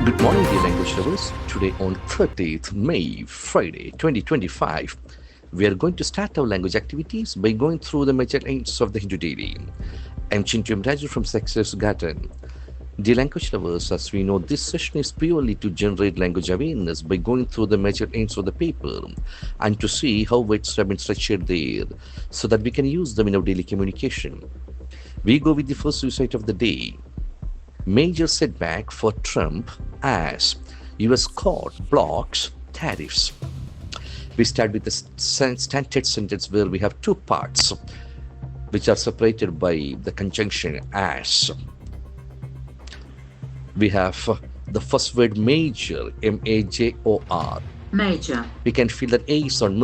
Good morning, dear language lovers. Today on 30th May, Friday, 2025, we are going to start our language activities by going through the major aims of the Hindu daily. I'm Chintu M Raju from Success Garten. Dear language lovers, as we know, this session is purely to generate language awareness by going through the major aims of the paper and to see how words have been structured there so that we can use them in our daily communication. We go with the first suicide of the day. Major setback for Trump as US court blocks tariffs. We start with the standard sentence where we have two parts which are separated by the conjunction as. We have the first word major, M-A-J-O-R. Major. We can feel that A is on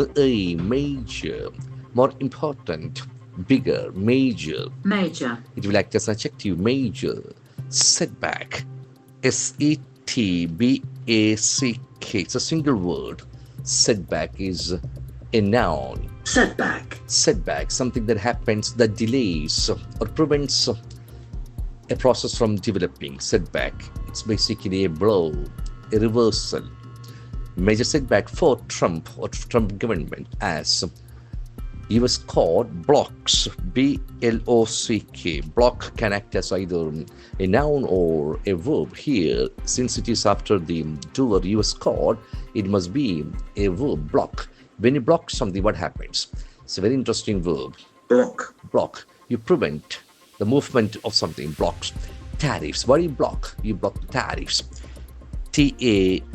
major, more important, bigger, major. Major. It will act as an adjective, major. Setback, S-E-T-B-A-C-K. It's a single word. Setback is a noun. Setback. Setback, something that happens that delays or prevents a process from developing. Setback, it's basically a blow, a reversal. Major setback for Trump or Trump government as US court blocks, B-L-O-C-K. Block can act as either a noun or a verb. Here, since it is after the doer US court, it must be a verb, block. When you block something, what happens? It's a very interesting verb. Block. Block. You prevent the movement of something, blocks. Tariffs. What do you block? You block the tariffs. T-A-R-I-F-F.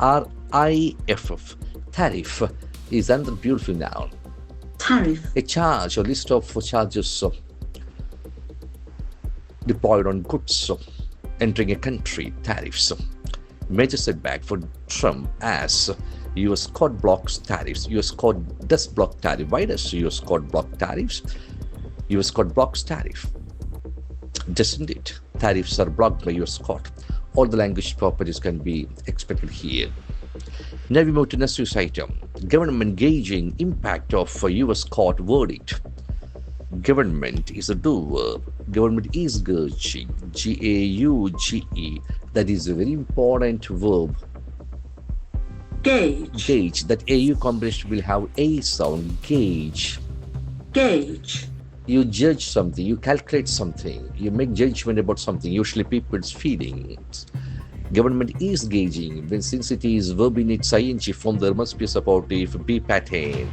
Tariff is another beautiful noun. Tariff. A charge or list of charges deployed on goods entering a country, tariffs. Major setback for Trump as US court blocks tariffs. US court does block tariff. Why does US court block tariffs? US court blocks tariff. Doesn't it? Tariffs are blocked by US court. All the language properties can be expected here. Now we move to next news item. Government gauging impact of US court verdict. Government is a doer. Government is gauging. G-A-U-G-E. That is a very important verb. Gauge. Gauge. That A-U combination will have A sound. Gauge. Gauge. You judge something. You calculate something. You make judgment about something. Usually people's feelings. Government is gauging. When since it is verb in its ing form, there must be a supportive be pattern.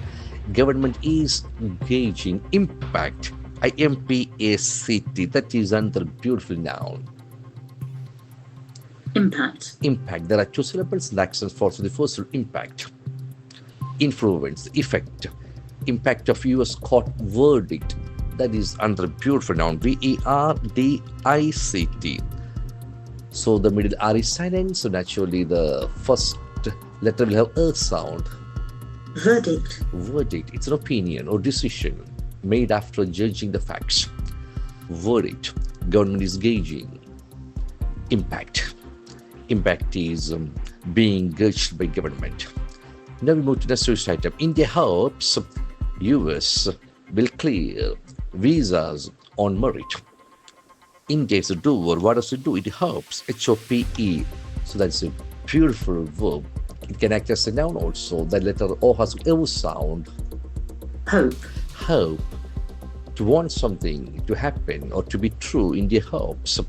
Government is gauging impact. I-M-P-A-C-T. That is another beautiful noun. Impact. Impact. There are two syllables and accents for the first word, impact. Influence, effect. Impact of US court verdict. That is another beautiful noun. V-E-R-D-I-C-T. So the middle R is silent, so naturally the first letter will have a sound. Verdict. Verdict, it's an opinion or decision made after judging the facts. Verdict, government is gauging. Impact. Impact is being gauged by government. Now we move to the next item. India hopes US will clear visas on merit. India is a doer. What does it do? It helps. H-O-P-E. So that's a beautiful verb. It can act as a noun also. That letter O has O sound. Hope. Hope. To want something to happen or to be true, India hopes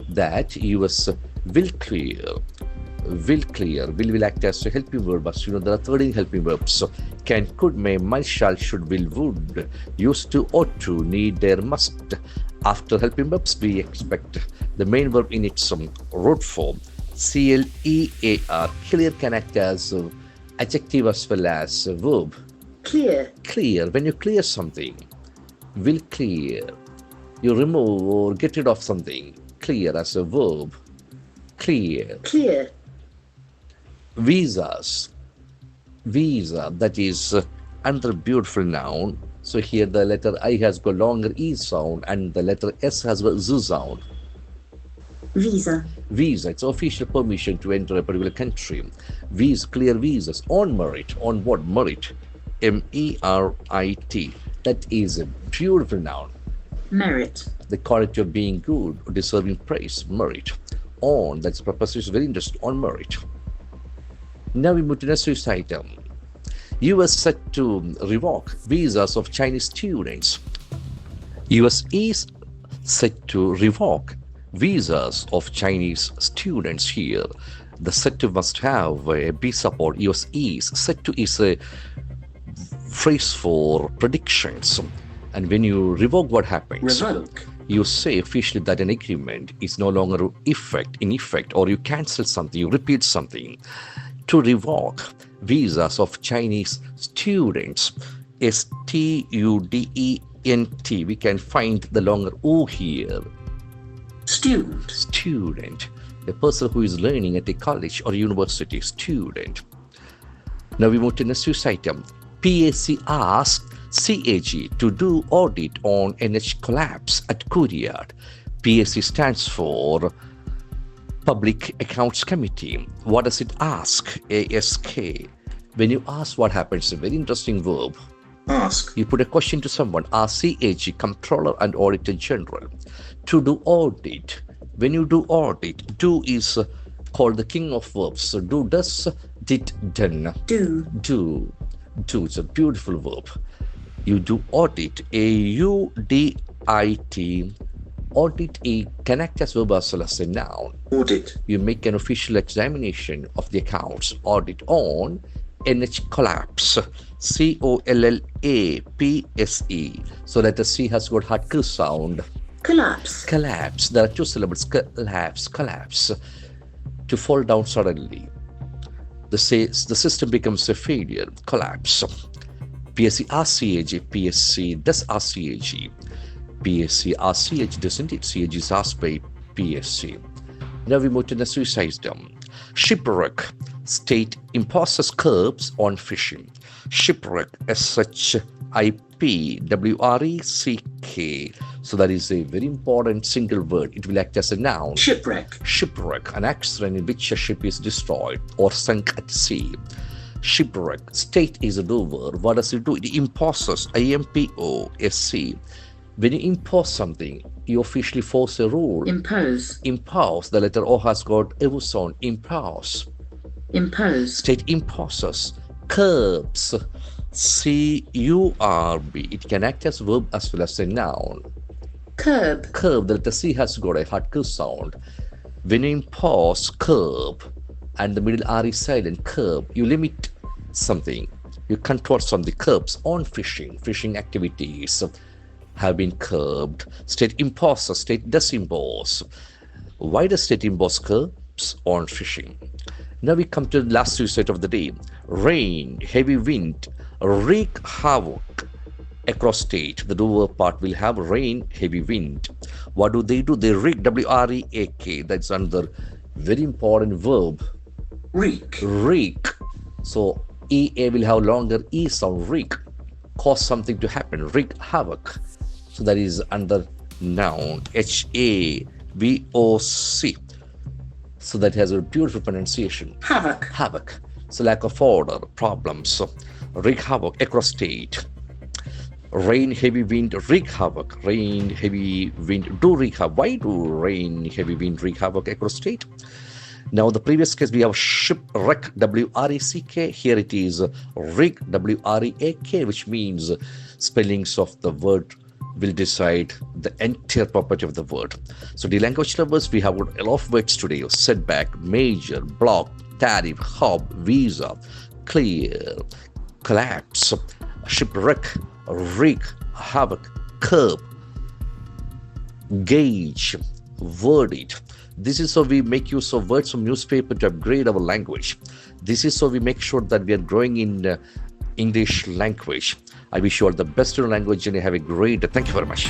that US will clear. Will clear. Will act as a helping verb. As you know, there are 13 helping verbs. So can, could, may, might, shall, should, will, would. Used to, ought to, need, dare, must. After helping verbs, we expect the main verb in its root form. C-L-E-A-R. Clear can act as adjective as well as verb. Clear. Clear. When you clear something, will clear. You remove or get rid of something. Clear as a verb. Clear. Clear. Visas. Visa, that is another beautiful noun. So here the letter I has got longer E sound and the letter S has got Z sound. Visa. Visa, it's official permission to enter a particular country. Visa, clear visas on merit. On what? Merit. M-E-R-I-T. That is a beautiful noun. Merit. The quality of being good or deserving praise. Merit. On, that's preposition, very interesting, on merit. Now we move to the next item. US set to revoke visas of Chinese students. US is set to revoke visas of Chinese students here. The set to must have a B support. US is set to is a phrase for predictions. And when you revoke, what happens? Revoke. You say officially that an agreement is no longer in effect, or you cancel something, you repeat something. To revoke visas of Chinese students, student, we can find the longer O here. Student. Student, a person who is learning at a college or university. Student. Now we move to the next item. PAC asked CAG to do audit on NH collapse at Courtyard. PAC stands for Public Accounts Committee. What does it ask? ASK. When you ask, what happens? A very interesting verb. Ask. You put a question to someone. Ask CAG, Comptroller and Auditor General, to do audit. When you do audit, do is called the king of verbs. So do, does, did, done. Do. Do. Do. It's a beautiful verb. You do audit. AUDIT. Audit can act as verb as well as a noun. Audit. You make an official examination of the accounts. Audit on NH collapse. COLLAPSE. So letter C has got hard K sound. Collapse. Collapse. There are two syllables. Collapse. Collapse. To fall down suddenly. The system becomes a failure. Collapse. PSC RCAG. PSC does RCAG. PSC RCAG doesn't it? CAG is asked by PSC. Now we move to the suicide. Shipwreck. State imposes curbs on fishing. Shipwreck, SHIPWRECK. So that is a very important single word. It will act as a noun. Shipwreck. Shipwreck, an accident in which a ship is destroyed or sunk at sea. Shipwreck. State is a do verb. What does it do? It imposes. IMPOSC. When you impose something, you officially force a rule. Impose. Impose. The letter O has got a sound. Impose. Impose. State imposes. Curbs. CURB. It can act as verb as well as a noun. Curb. Curb. The letter C has got a hard K sound. When you impose curb and the middle R is silent, curb, you limit something. You control something. Curbs on fishing. Fishing activities have been curbed. State imposes. State does impose. Why does state impose curbs on fishing? Now we come to the last suicide of the day. Rain, heavy wind, wreak havoc across state. The do part will have rain, heavy wind. What do? They wreak, WREAK. That's another very important verb. Wreak. Wreak. So EA will have longer E sound. Wreak. Cause something to happen. Wreak havoc. So that is under noun. HAVOC. So that has a beautiful pronunciation. Havoc. Havoc. So lack of order, problems. So wreak havoc across state. Rain, heavy wind, wreak havoc. Rain, heavy wind, do wreak havoc. Why do rain, heavy wind wreak havoc across state? Now the previous case we have shipwreck, WRECK. Here it is wreak, WREAK, which means spellings of the word will decide the entire property of the word. So the language lovers, we have got a lot of words today. Setback, major, block, tariff, hub, visa, clear, collapse, shipwreck, wreak, havoc, curb, gauge, verdict. This is how we make use of words from newspaper to upgrade our language. This is how we make sure that we are growing in English language. I wish you all the best in language and have a great day. Thank you very much.